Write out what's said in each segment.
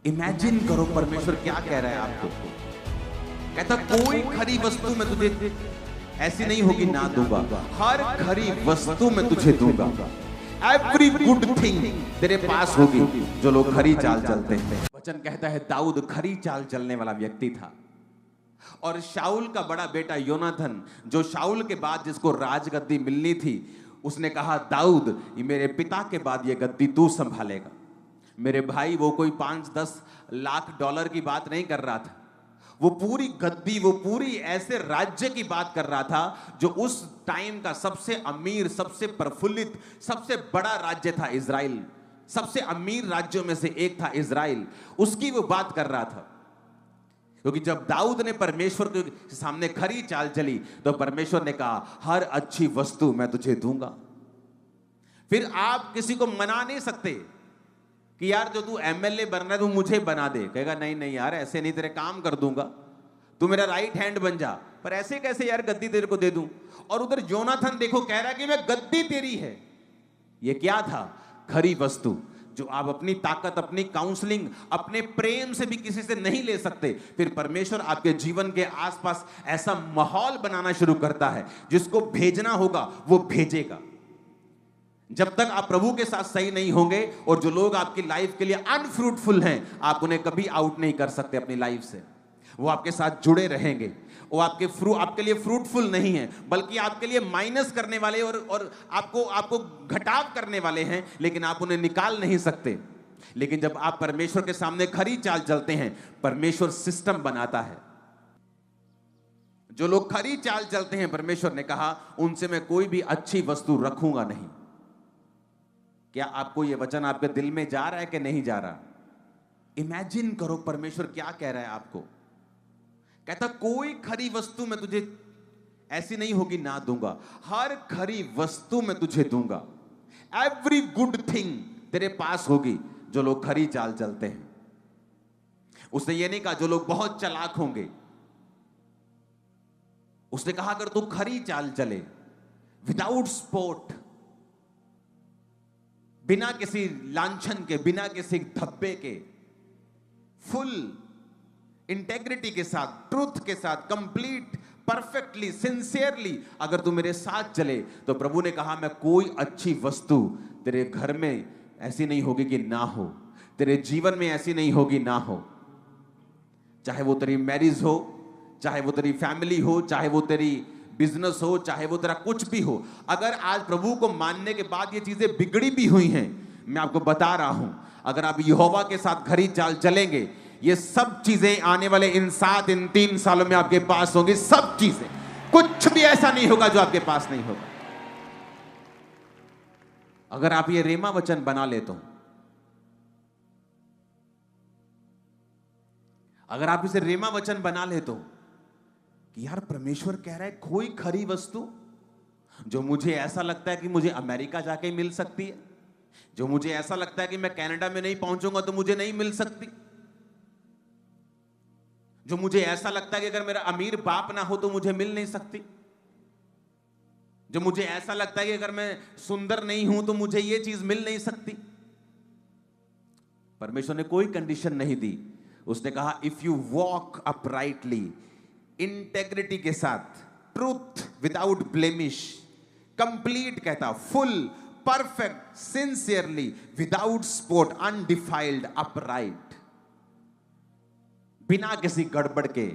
Imagine करो परमेश्वर क्या कह रहा है आपको। कहता कोई खरी वस्तु मैं तुझे ऐसी नहीं होगी ना दूंगा, हर खरी वस्तु मैं तुझे दूंगा। एवरी गुड थिंग तेरे पास होगी जो लोग खरी चाल चलते हैं। वचन कहता है दाऊद खरी चाल चलने वाला व्यक्ति था, और शाऊल का बड़ा बेटा योनाथन, जो शाऊल के बाद जिसको राजगद्दी मिलनी थी, उसने कहा दाऊद ये मेरे पिता के बाद ये गद्दी तू संभालेगा। मेरे भाई वो कोई 5-10 लाख डॉलर की बात नहीं कर रहा था, वो पूरी गद्दी, वो पूरी ऐसे राज्य की बात कर रहा था जो उस टाइम का सबसे अमीर, सबसे प्रफुल्लित, सबसे बड़ा राज्य था इजराइल। सबसे अमीर राज्यों में से एक था इजराइल, उसकी वो बात कर रहा था। क्योंकि जब दाऊद ने परमेश्वर के सामने खरी चाल चली तो परमेश्वर ने कहा हर अच्छी वस्तु मैं तुझे दूंगा। फिर आप किसी को मना नहीं सकते कि यार जो तू एमएलए बनना है तू मुझे बना दे। कहेगा नहीं नहीं यार ऐसे नहीं, तेरे काम कर दूंगा, तू मेरा राइट हैंड बन जा। पर ऐसे कैसे यार गद्दी तेरे को दे दूं। और उधर योनाथन देखो कह रहा है कि मैं गद्दी तेरी है। ये क्या था? खरी वस्तु, जो आप अपनी ताकत, अपनी काउंसलिंग, अपने प्रेम से भी किसी से नहीं ले सकते। फिर परमेश्वर आपके जीवन के आसपास ऐसा माहौल बनाना शुरू करता है, जिसको भेजना होगा वो भेजेगा। जब तक आप प्रभु के साथ सही नहीं होंगे और जो लोग आपकी लाइफ के लिए अनफ्रूटफुल हैं, आप उन्हें कभी आउट नहीं कर सकते अपनी लाइफ से। वो आपके साथ जुड़े रहेंगे, वो आपके लिए फ्रूटफुल नहीं है, बल्कि आपके लिए माइनस करने वाले और आपको घटाव करने वाले हैं, लेकिन आप उन्हें निकाल नहीं सकते। लेकिन जब आप परमेश्वर के सामने खरी चाल चलते हैं, परमेश्वर सिस्टम बनाता है। जो लोग खरी चाल चलते हैं, परमेश्वर ने कहा उनसे मैं कोई भी अच्छी वस्तु रखूंगा नहीं। क्या आपको यह वचन आपके दिल में जा रहा है कि नहीं जा रहा? इमेजिन करो परमेश्वर क्या कह रहा है आपको। कहता कोई खरी वस्तु मैं तुझे ऐसी नहीं होगी ना दूंगा, हर खरी वस्तु मैं तुझे दूंगा। एवरी गुड थिंग तेरे पास होगी जो लोग खरी चाल चलते हैं। उसने ये नहीं कहा जो लोग बहुत चालाक होंगे, उसने कहा अगर तू खरी चाल चले, विदाउट स्पोर्ट, बिना किसी लांछन के, बिना किसी धब्बे के, फुल इंटेग्रिटी के साथ, ट्रूथ के साथ, कंप्लीट, परफेक्टली, सिंसियरली अगर तू मेरे साथ चले, तो प्रभु ने कहा मैं कोई अच्छी वस्तु तेरे घर में ऐसी नहीं होगी कि ना हो, तेरे जीवन में ऐसी नहीं होगी ना हो। चाहे वो तेरी मैरिज हो, चाहे वो तेरी फैमिली हो, चाहे वो तेरी बिजनेस हो, चाहे वो तेरा कुछ भी हो। अगर आज प्रभु को मानने के बाद ये चीजें बिगड़ी भी हुई हैं, मैं आपको बता रहा हूं, अगर आप यहोवा के साथ खरी चाल चलेंगे, ये सब चीजें आने वाले इन 3 सालों में आपके पास होंगी। सब चीजें, कुछ भी ऐसा नहीं होगा जो आपके पास नहीं होगा। अगर आप ये रेमा वचन बना ले तो, अगर आप इसे रेमा वचन बना ले तो कि यार परमेश्वर कह रहा है कोई खरी वस्तु जो मुझे ऐसा लगता है कि मुझे अमेरिका जाके मिल सकती है, जो मुझे ऐसा लगता है कि मैं कनाडा में नहीं पहुंचूंगा तो मुझे नहीं मिल सकती, जो मुझे ऐसा लगता है कि अगर मेरा अमीर बाप ना हो तो मुझे मिल नहीं सकती, जो मुझे ऐसा लगता है कि अगर मैं सुंदर नहीं हूं तो मुझे ये चीज मिल नहीं सकती। परमेश्वर ने कोई कंडीशन नहीं दी। उसने कहा if you walk uprightly, integrity के साथ, ट्रूथ विदाउट ब्लेमिश, कंप्लीट कहता, full, perfect, sincerely, without spot, undefiled, upright, बिना किसी गड़बड़ के,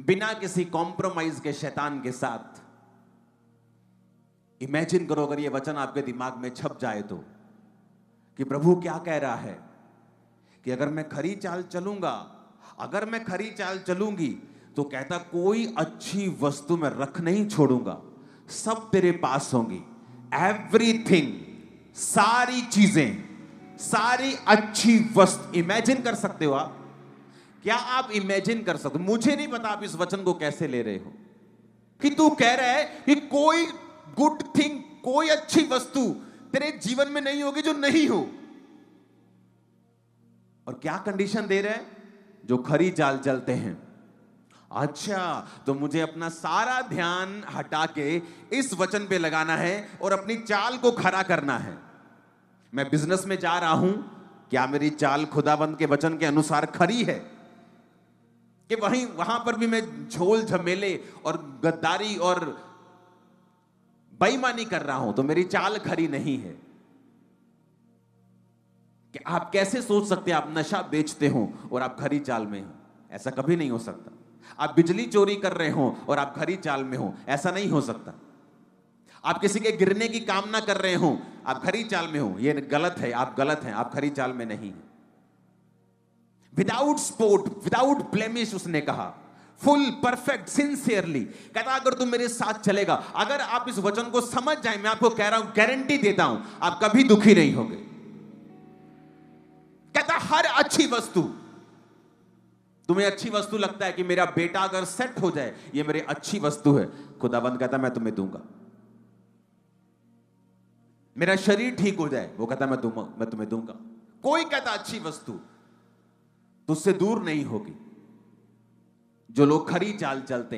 बिना किसी कॉम्प्रोमाइज के, शैतान के साथ। इमेजिन करो अगर यह वचन आपके दिमाग में छप जाए तो, कि प्रभु क्या कह रहा है कि अगर मैं खरी चाल चलूंगा, अगर मैं खरी चाल चलूंगी, तो कहता कोई अच्छी वस्तु मैं रख नहीं छोड़ूंगा, सब तेरे पास होंगी। एवरीथिंग, सारी चीजें, सारी अच्छी वस्तु। इमेजिन कर सकते हो आप? क्या आप इमेजिन कर सकते हो? मुझे नहीं पता आप इस वचन को कैसे ले रहे हो कि तू कह रहा है कि कोई गुड थिंग, कोई अच्छी वस्तु तेरे जीवन में नहीं होगी जो नहीं हो। और क्या कंडीशन दे रहे हैं? जो खरी चाल चलते हैं। अच्छा, तो मुझे अपना सारा ध्यान हटा के इस वचन पे लगाना है और अपनी चाल को खरा करना है। मैं बिजनेस में जा रहा हूं, क्या मेरी चाल खुदाबंद के वचन के अनुसार खरी है कि वहां पर भी मैं झोल झमेले और गद्दारी और बेईमानी कर रहा हूं तो मेरी चाल खरी नहीं है? कि आप कैसे सोच सकते हैं आप नशा बेचते हो और आप खरी चाल में हो? ऐसा कभी नहीं हो सकता। आप बिजली चोरी कर रहे हो और आप खरी चाल में हो, ऐसा नहीं हो सकता। आप किसी के गिरने की कामना कर रहे हो, आप खरी चाल में हो, ये गलत है, आप गलत हैं, आप खरी चाल में नहीं हैं। विदाउट स्पॉट, विदाउट ब्लेमिश, उसने कहा, फुल परफेक्ट सिंसियरली। कहता अगर तुम मेरे साथ चलेगा, अगर आप इस वचन को समझ जाए, मैं आपको कह रहा हूं, गारंटी देता हूं, आप कभी दुखी नहीं होगे। कहता हर अच्छी वस्तु, तुम्हें अच्छी वस्तु लगता है कि मेरा बेटा अगर सेट हो जाए, ये मेरी अच्छी वस्तु है, खुदाबंद कहता मैं तुम्हें दूंगा। मेरा शरीर ठीक हो जाए, वो कहता मैं तुम्हें दूंगा। कोई कहता अच्छी वस्तु तुझसे दूर नहीं होगी। जो लोग खरी चाल चलते हैं